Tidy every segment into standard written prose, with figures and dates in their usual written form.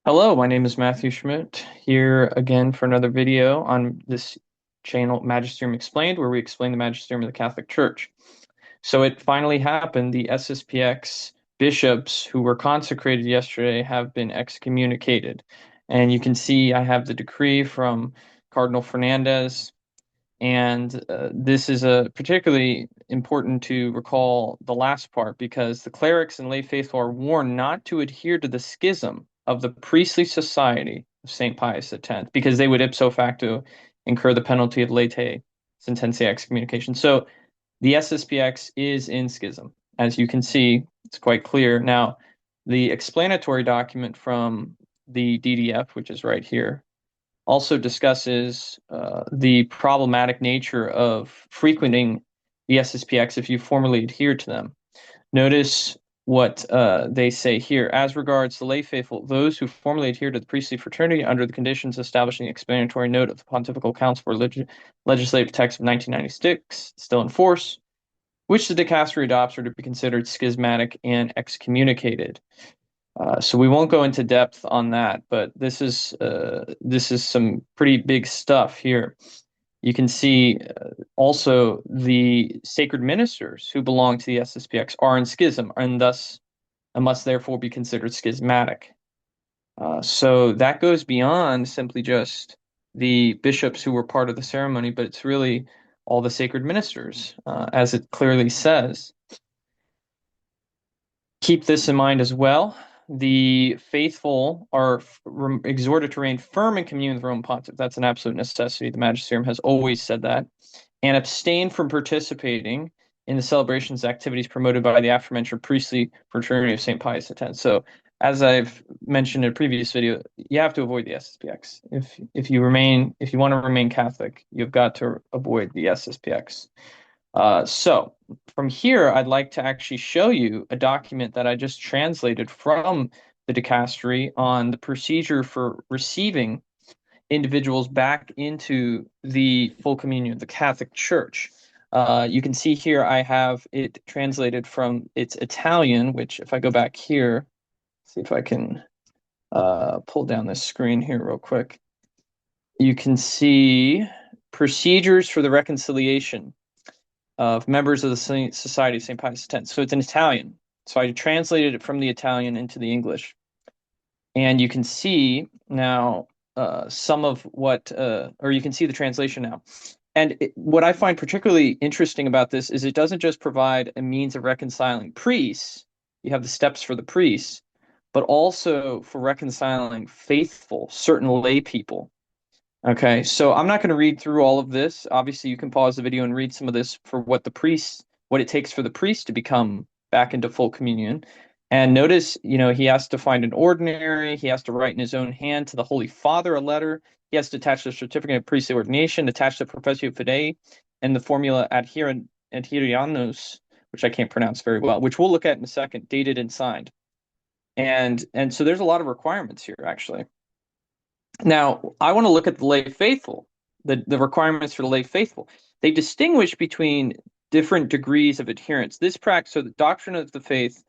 Hello, my name is Matthew Schmidt, here again for another video on this channel, Magisterium Explained, where we explain the Magisterium of the Catholic Church. So it finally happened. The SSPX bishops who were consecrated yesterday have been excommunicated. And you can see I have the decree from Cardinal Fernandez. And this is particularly important to recall the last part because the clerics and lay faithful are warned not to adhere to the schism of the priestly society of St. Pius X because they would ipso facto incur the penalty of Laity sententia excommunication. So the SSPX is in schism. As you can see, it's quite clear. Now, the explanatory document from the DDF, which is right here, also discusses the problematic nature of frequenting the SSPX if you formally adhere to them. Notice what they say here. As regards the lay faithful, those who formally adhere to the priestly fraternity under the conditions established in the explanatory note of the Pontifical Council for Legislative Text of 1996, still in force, which the dicastery adopts are to be considered schismatic and excommunicated. So we won't go into depth on that, but this is some pretty big stuff here. You can see also the sacred ministers who belong to the SSPX are in schism and thus and must therefore be considered schismatic. So that goes beyond simply just the bishops who were part of the ceremony, but it's really all the sacred ministers, as it clearly says. Keep this in mind as well. The faithful are exhorted to remain firm in communion with the Roman Pontiff. That's an absolute necessity. The Magisterium has always said that. And abstain from participating in the celebrations activities promoted by the aforementioned priestly fraternity of St. Pius X. So, as I've mentioned in a previous video, you have to avoid the SSPX. If you want to remain Catholic, you've got to avoid the SSPX. So from here, I'd like to actually show you a document that I just translated from the dicastery on the procedure for receiving individuals back into the full communion of the Catholic Church. You can see here I have it translated from its Italian, which if I go back here, see if I can pull down this screen here real quick. You can see procedures for the reconciliation of members of the Society of St. Pius X. So it's in Italian. So I translated it from the Italian into the English. And you can see now some of what, or you can see the translation now. And what I find particularly interesting about this is it doesn't just provide a means of reconciling priests, you have the steps for the priests, but also for reconciling faithful, certain lay people. Okay, so I'm not going to read through all of this. Obviously, you can pause the video and read some of this for what it takes for the priest to become back into full communion. And notice, he has to find an ordinary, he has to write in his own hand to the Holy Father a letter, he has to attach the certificate of priestly ordination, attach the Professio fidei, and the formula adherianos, which I can't pronounce very well, which we'll look at in a second, dated and signed. And so there's a lot of requirements here, actually. Now, I want to look at the lay faithful, the requirements for the lay faithful. They distinguish between different degrees of adherence. So the doctrine of the faith,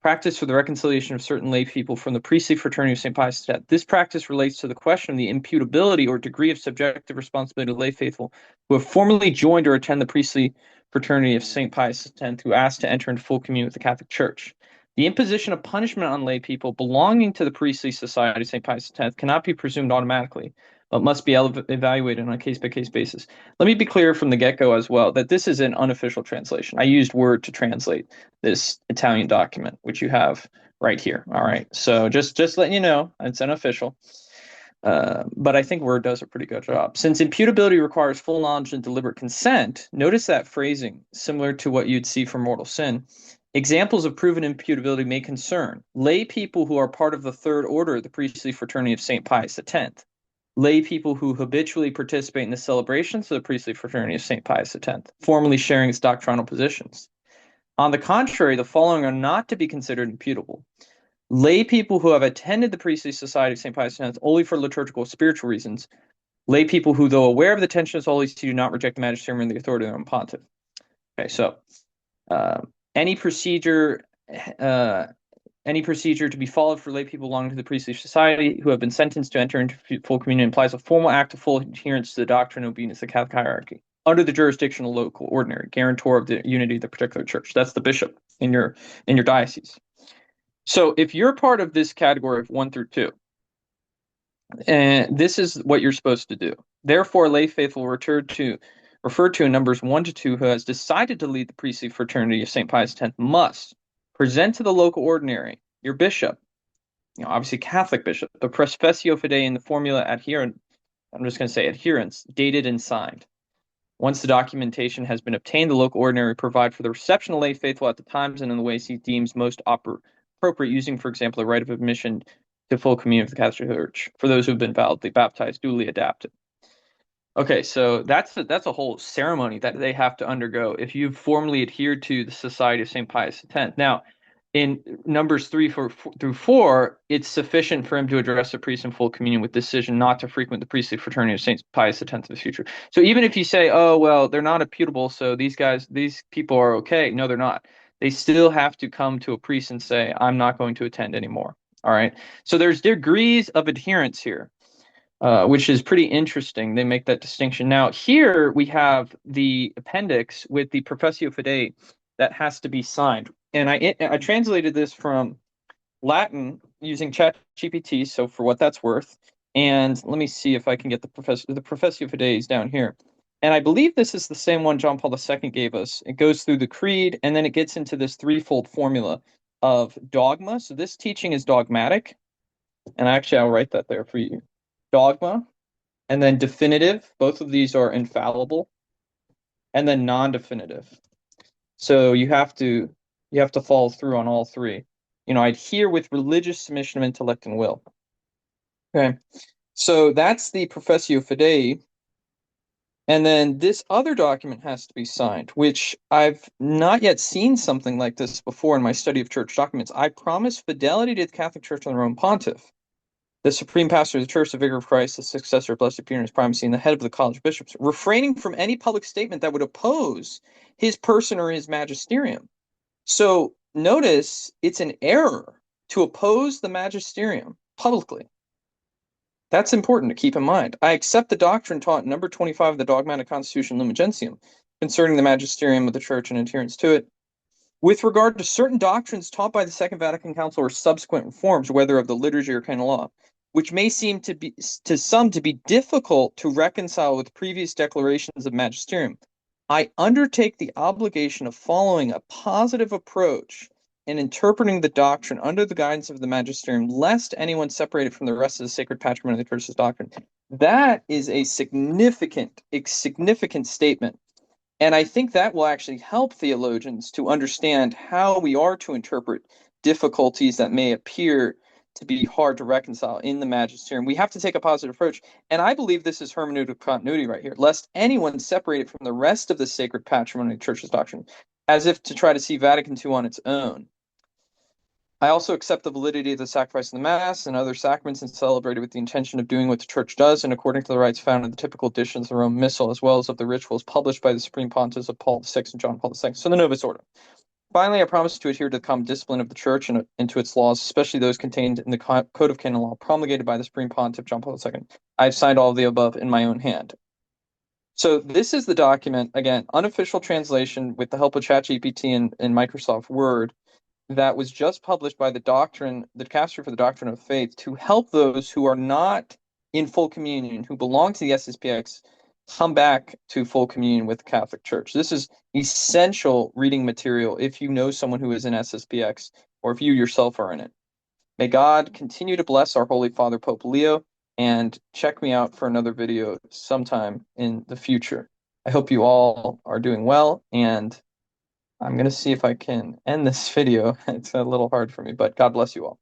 practice for the reconciliation of certain lay people from the priestly fraternity of St. Pius X. This practice relates to the question of the imputability or degree of subjective responsibility of lay faithful who have formally joined or attend the priestly fraternity of St. Pius X who asked to enter into full communion with the Catholic Church. The imposition of punishment on lay people belonging to the priestly society of St. Pius X cannot be presumed automatically, but must be evaluated on a case-by-case basis. Let me be clear from the get-go as well that this is an unofficial translation. I used Word to translate this Italian document, which you have right here. All right, so just letting you know, it's unofficial. But I think Word does a pretty good job. Since imputability requires full knowledge and deliberate consent, notice that phrasing, similar to what you'd see for mortal sin. Examples of proven imputability may concern lay people who are part of the third order of the priestly fraternity of St. Pius X, lay people who habitually participate in the celebrations of the priestly fraternity of St. Pius X, formally sharing its doctrinal positions. On the contrary, the following are not to be considered imputable. Lay people who have attended the priestly society of St. Pius X only for liturgical or spiritual reasons. Lay people who, though aware of the tension of Holy See, do not reject the magisterium and the authority of their own pontiff. Okay, so any procedure Any procedure to be followed for lay people belonging to the priestly society who have been sentenced to enter into full communion implies a formal act of full adherence to the doctrine and obedience to the Catholic hierarchy under the jurisdiction of local ordinary, guarantor of the unity of the particular church. That's the bishop in your diocese. So if you're part of this category of 1 through 2, and this is what you're supposed to do. Therefore, lay faithful referred to in Numbers 1 to 2, who has decided to lead the priestly fraternity of St. Pius X, must present to the local ordinary, your bishop, obviously Catholic bishop, the Professio fidei in the formula adherent, I'm just going to say adherence, dated and signed. Once the documentation has been obtained, the local ordinary provide for the reception of lay faithful at the times and in the ways he deems most appropriate, using, for example, the right of admission to full communion of the Catholic Church for those who have been validly baptized, duly adapted. Okay, so that's a whole ceremony that they have to undergo if you've formally adhered to the Society of St. Pius X. Now, in Numbers 3 through 4, it's sufficient for him to address the priest in full communion with decision not to frequent the priestly fraternity of St. Pius X in the future. So even if you say, oh, well, they're not imputable, so these people are okay. No, they're not. They still have to come to a priest and say, I'm not going to attend anymore. All right. So there's degrees of adherence here, which is pretty interesting. They make that distinction. Now, here we have the appendix with the Professio fidei that has to be signed. And I translated this from Latin using ChatGPT, so for what that's worth. And let me see if I can get the Professio fidei is down here. And I believe this is the same one John Paul II gave us. It goes through the creed, and then it gets into this threefold formula of dogma. So this teaching is dogmatic. And actually, I'll write that there for you. Dogma, and then definitive. Both of these are infallible. And then non-definitive. So you have to follow through on all three. Adhere with religious submission of intellect and will. Okay. So that's the Professio fidei. And then this other document has to be signed, which I've not yet seen something like this before in my study of church documents. I promise fidelity to the Catholic Church and the Roman Pontiff, the supreme pastor of the Church, the vicar of Christ, the successor of Blessed Peter in his primacy, and the head of the College of Bishops, refraining from any public statement that would oppose his person or his magisterium. So notice it's an error to oppose the magisterium publicly. That's important to keep in mind. I accept the doctrine taught in number 25 of the Dogmatic Constitution Lumen Gentium concerning the magisterium of the Church and adherence to it. With regard to certain doctrines taught by the Second Vatican Council or subsequent reforms, whether of the liturgy or canon law, which may seem to some to be difficult to reconcile with previous declarations of magisterium, I undertake the obligation of following a positive approach in interpreting the doctrine under the guidance of the magisterium, lest anyone separate it from the rest of the sacred patrimony of the Church's doctrine. That is a significant statement. And I think that will actually help theologians to understand how we are to interpret difficulties that may appear to be hard to reconcile in the magisterium. We have to take a positive approach. And I believe this is hermeneutic continuity right here, lest anyone separate it from the rest of the sacred patrimony of the Church's doctrine, as if to try to see Vatican II on its own. I also accept the validity of the sacrifice of the Mass and other sacraments and celebrate it with the intention of doing what the Church does and according to the rites found in the typical editions of the Roman Missal, as well as of the rituals published by the Supreme Pontiffs of Paul VI and John Paul II. So the Novus Ordo. Finally, I promise to adhere to the common discipline of the Church and to its laws, especially those contained in the Code of Canon Law promulgated by the Supreme Pontiff John Paul II. I've signed all of the above in my own hand. So this is the document, again, unofficial translation with the help of ChatGPT and Microsoft Word, that was just published by the Dicastery for the Doctrine of Faith to help those who are not in full communion, who belong to the SSPX, come back to full communion with the Catholic Church. This is essential reading material if you know someone who is in SSPX or if you yourself are in it. May God continue to bless our Holy Father, Pope Leo, and check me out for another video sometime in the future. I hope you all are doing well, and I'm going to see if I can end this video. It's a little hard for me, but God bless you all.